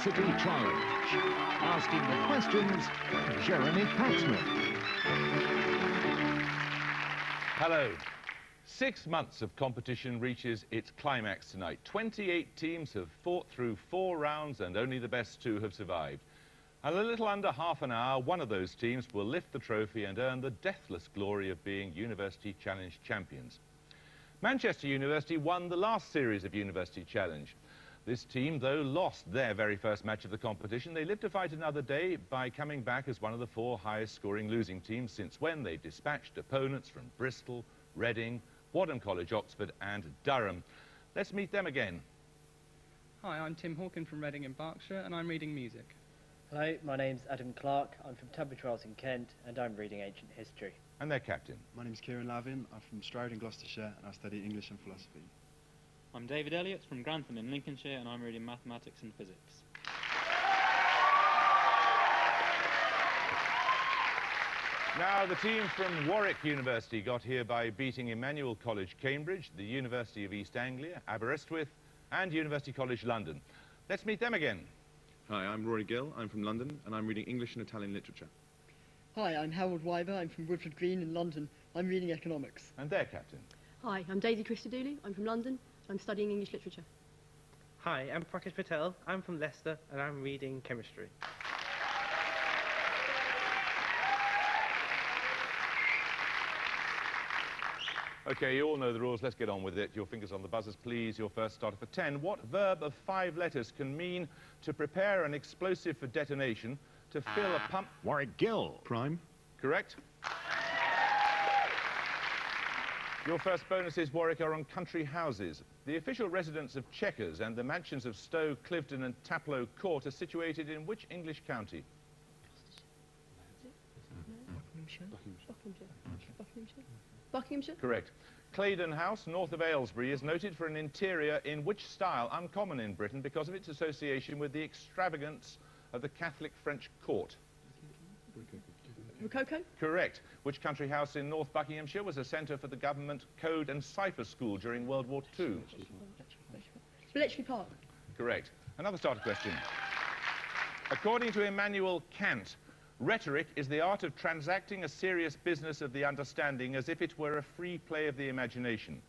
University Challenge. Asking the questions, Jeremy Paxman. Hello. 6 months of competition reaches its climax tonight. 28 teams have fought through 4 rounds and only the best 2 have survived. And a little under half an hour, one of those teams will lift the trophy and earn the deathless glory of being University Challenge champions. Manchester University won the last series of University Challenge. This team, though, lost their very first match of the competition. They lived to fight another day by coming back as one of the 4 highest-scoring losing teams since when they've dispatched opponents from Bristol, Reading, Wadham College, Oxford and Durham. Let's meet them again. Hi, I'm Tim Hawken from Reading in Berkshire and I'm reading music. Hello, my name's Adam Clark. I'm from Tunbridge Wells in Kent and I'm reading ancient history. And their captain. My name's Kieran Lavin. I'm from Stroud in Gloucestershire and I study English and philosophy. I'm David Elliott from Grantham in Lincolnshire and I'm reading mathematics and physics. Now, the team from Warwick University got here by beating Emmanuel College, Cambridge, the University of East Anglia, Aberystwyth and University College, London. Let's meet them again. Hi, I'm Rory Gill. I'm from London and I'm reading English and Italian literature. Hi, I'm Harold Wyber. I'm from Woodford Green in London. I'm reading economics. And their captain. Hi, I'm Daisy Christodoulou. I'm from London. I'm studying English literature. Hi, I'm Prakash Patel. I'm from Leicester and I'm reading chemistry. OK, you all know the rules. Let's get on with it. Your fingers on the buzzers, please. Your first starter for 10. What verb of 5 letters can mean to prepare an explosive for detonation, to fill a pump? Warwick Gill. Prime. Correct. Your first bonuses, Warwick, are on country houses. The official residence of Chequers and the mansions of Stowe, Clifton and Taplow Court are situated in which English county? Buckinghamshire? Correct. Claydon House, north of Aylesbury, is noted for an interior in which style, uncommon in Britain because of its association with the extravagance of the Catholic French court? Rococo? Correct. Which country house in North Buckinghamshire was a centre for the government code and cipher school during World War II? Bletchley Park? Correct. Another starter question. According to Immanuel Kant, rhetoric is the art of transacting a serious business of the understanding as if it were a free play of the imagination.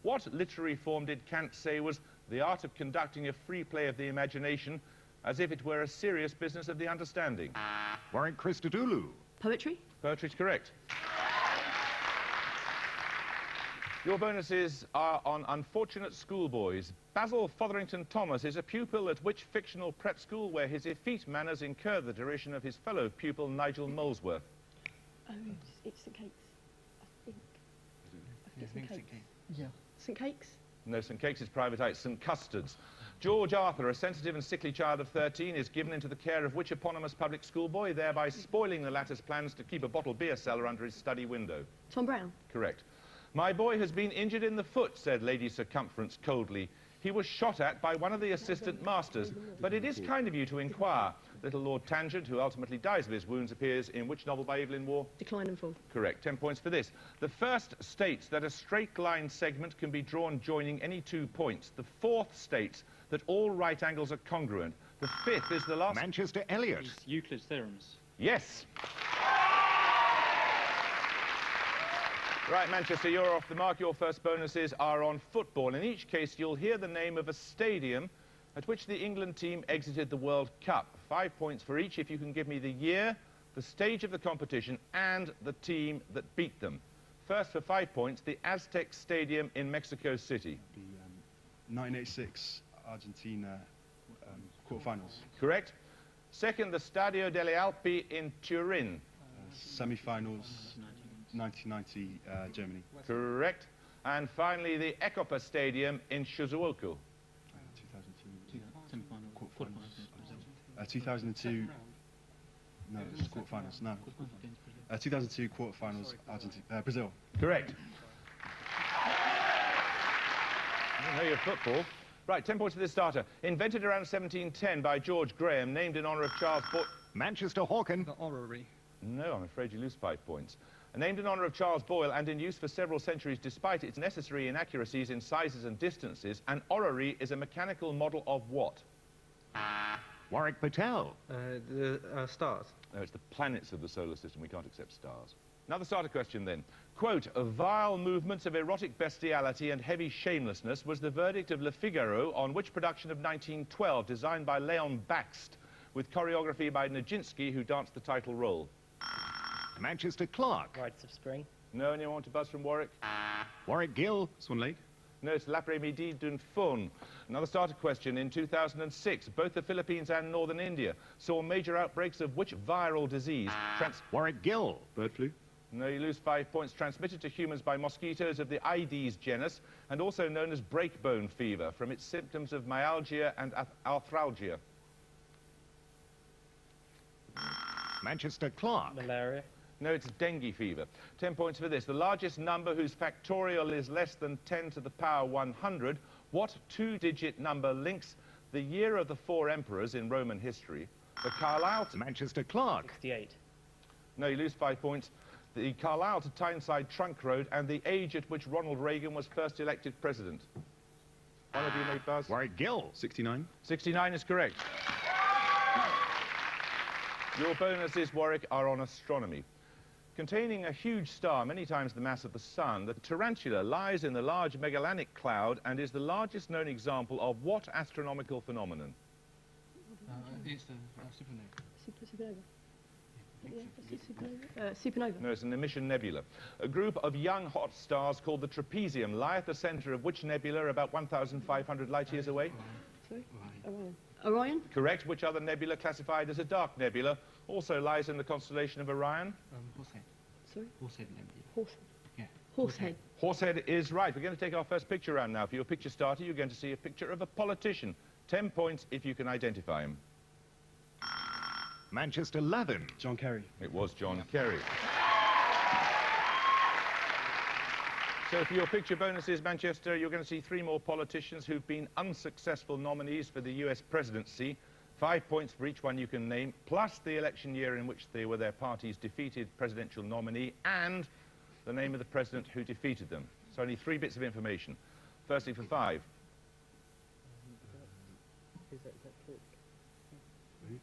What literary form did Kant say was the art of conducting a free play of the imagination as if it were a serious business of the understanding? Warwick Christodoulou. Poetry? Poetry's correct. Your bonuses are on unfortunate schoolboys. Basil Fotherington Thomas is a pupil at which fictional prep school where his effete manners incur the derision of his fellow pupil Nigel Molesworth? Oh, it's St Cakes, I think. I think St Cakes. Yeah. St Cakes? No, St Cakes is private eye, St Custards. George Arthur, a sensitive and sickly child of 13, is given into the care of which eponymous public school boy, thereby spoiling the latter's plans to keep a bottled beer cellar under his study window? Tom Brown? Correct. My boy has been injured in the foot, said Lady Circumference coldly. He was shot at by one of the assistant masters, but it is kind of you to inquire. Little Lord Tangent, who ultimately dies of his wounds, appears in which novel by Evelyn Waugh? Decline and Fall. Correct. 10 points for this. The first states that a straight line segment can be drawn joining any 2 points. The fourth states that all right angles are congruent. The fifth is the last... Manchester Elliott. It's Euclid's theorems. Yes. Right, Manchester, you're off the mark. Your first bonuses are on football. In each case, you'll hear the name of a stadium at which the England team exited the World Cup. 5 points for each if you can give me the year, the stage of the competition, and the team that beat them. First, for 5 points, the Aztec Stadium in Mexico City. The 1986 Argentina quarterfinals. Correct. Second, the Stadio delle Alpi in Turin. Semi-finals, 1990 Germany. Correct. And finally, the Ecopa Stadium in Shizuoka. 2002. No, it's quarterfinals. No. 2002 quarterfinals, Argentina, Brazil. Correct. You know your football. Right, 10 points for this starter. Invented around 1710 by George Graham, named in honour of Charles Boyle. Manchester Hawken. The orrery. No, I'm afraid you lose 5 points. Named in honour of Charles Boyle and in use for several centuries despite its necessary inaccuracies in sizes and distances, an orrery is a mechanical model of what? Warwick Patel. The stars. No, it's the planets of the solar system. We can't accept stars. Another starter question then. Quote, vile movements of erotic bestiality and heavy shamelessness was the verdict of Le Figaro on which production of 1912 designed by Leon Bakst with choreography by Nijinsky, who danced the title role? Manchester Clark. Rites of Spring. No, anyone want to buzz from Warwick? Warwick Gill. Swan Lake. No, it's L'après-midi d'un faune. Another starter question. In 2006, both the Philippines and northern India saw major outbreaks of which viral disease? Warwick Gill. Bird flu. No, you lose 5 points. Transmitted to humans by mosquitoes of the Aedes genus, and also known as breakbone fever, from its symptoms of myalgia and arthralgia. Manchester Clark. Malaria. No, it's dengue fever. 10 points for this. The largest number whose factorial is less than 10 to the power 100. What two-digit number links the year of the 4 emperors in Roman history? The Carlisle... Manchester Clark. 68. No, you lose 5 points. The Carlisle to Tyneside Trunk Road and the age at which Ronald Reagan was first elected president. One of you may buzz. Warwick Gill. 69. 69 is correct. Your bonuses, Warwick, are on astronomy. Containing a huge star, many times the mass of the sun, the tarantula lies in the large Magellanic Cloud and is the largest known example of what astronomical phenomenon? It's the supernova. Supernova. Yeah, is it supernova? Supernova. No, it's an emission nebula. A group of young hot stars called the trapezium lie at the centre of which nebula about 1,500 light years away? Sorry? Orion. Orion? Correct. Which other nebula classified as a dark nebula also lies in the constellation of Orion? Horsehead. Sorry? Horsehead nebula. Horsehead. Yeah. Horsehead. Horsehead is right. We're going to take our first picture round now. For your picture starter, you're going to see a picture of a politician. 10 points if you can identify him. Manchester Latham. John Kerry. It was John Kerry. So for your picture bonuses, Manchester, you're going to see 3 more politicians who've been unsuccessful nominees for the US presidency. 5 points for each one you can name, plus the election year in which they were their party's defeated presidential nominee and the name of the president who defeated them. So only 3 bits of information. Firstly, for 5. Is that Ford? Who?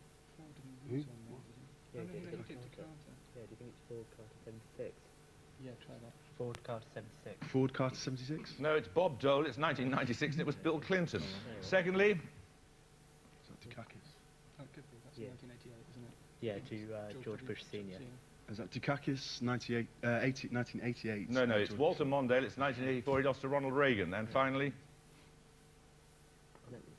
Yeah, I do know you he think looked into Carter. yeah, do you think it's Ford Carter 76? Yeah, try that. Ford Carter 76. Ford Carter 76. No, it's Bob Dole. It's 1996, and it was Bill Clinton. Secondly, Is that Dukakis? Oh, it could be. That's Yeah. 1988, isn't it? Yeah, to George Bush Senior. Is that Dukakis 1988? no, it's Walter Mondale. It's 1984. He lost to Ronald Reagan. And finally, I don't know.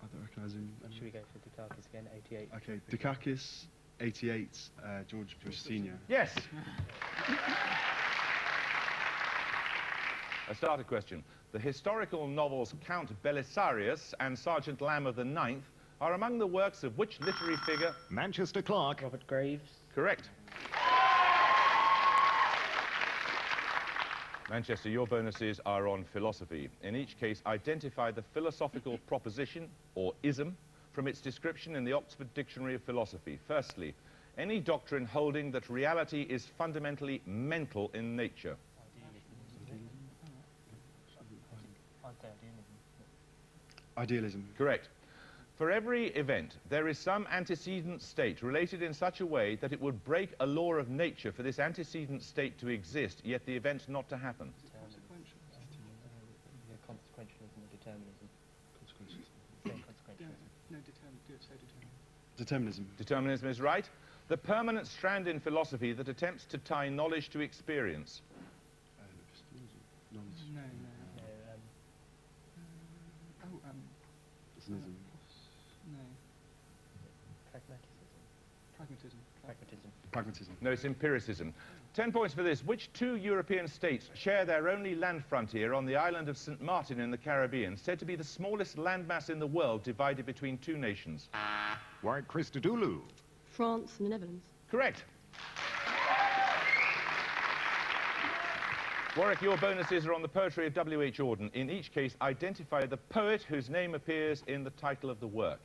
I don't recognise him. Should we go for Dukakis again? 88. Okay, Dukakis 88, George Bush Senior. yes. A starter question. The historical novels Count Belisarius and Sergeant Lamb of the Ninth are among the works of which literary figure? Manchester Clark. Robert Graves. Correct. Manchester, your bonuses are on philosophy. In each case, identify the philosophical proposition, or ism, from its description in the Oxford Dictionary of Philosophy. Firstly, any doctrine holding that reality is fundamentally mental in nature. Idealism. Correct. For every event, there is some antecedent state related in such a way that it would break a law of nature for this antecedent state to exist, yet the event not to happen. Consequential. Consequentialism or determinism? Consequentialism. No, say determined. Determinism. Determinism is right. The permanent strand in philosophy that attempts to tie knowledge to experience. Knowledge. No. Pessimism. No. Pragmatism. Pragmatism. Pragmatism. No, it's empiricism. 10 points for this. Which 2 European states share their only land frontier on the island of St. Martin in the Caribbean, said to be the smallest landmass in the world divided between 2 nations? Warwick Christodoulou. France and the Netherlands. Correct. Warwick, your bonuses are on the poetry of W.H. Auden. In each case, identify the poet whose name appears in the title of the work.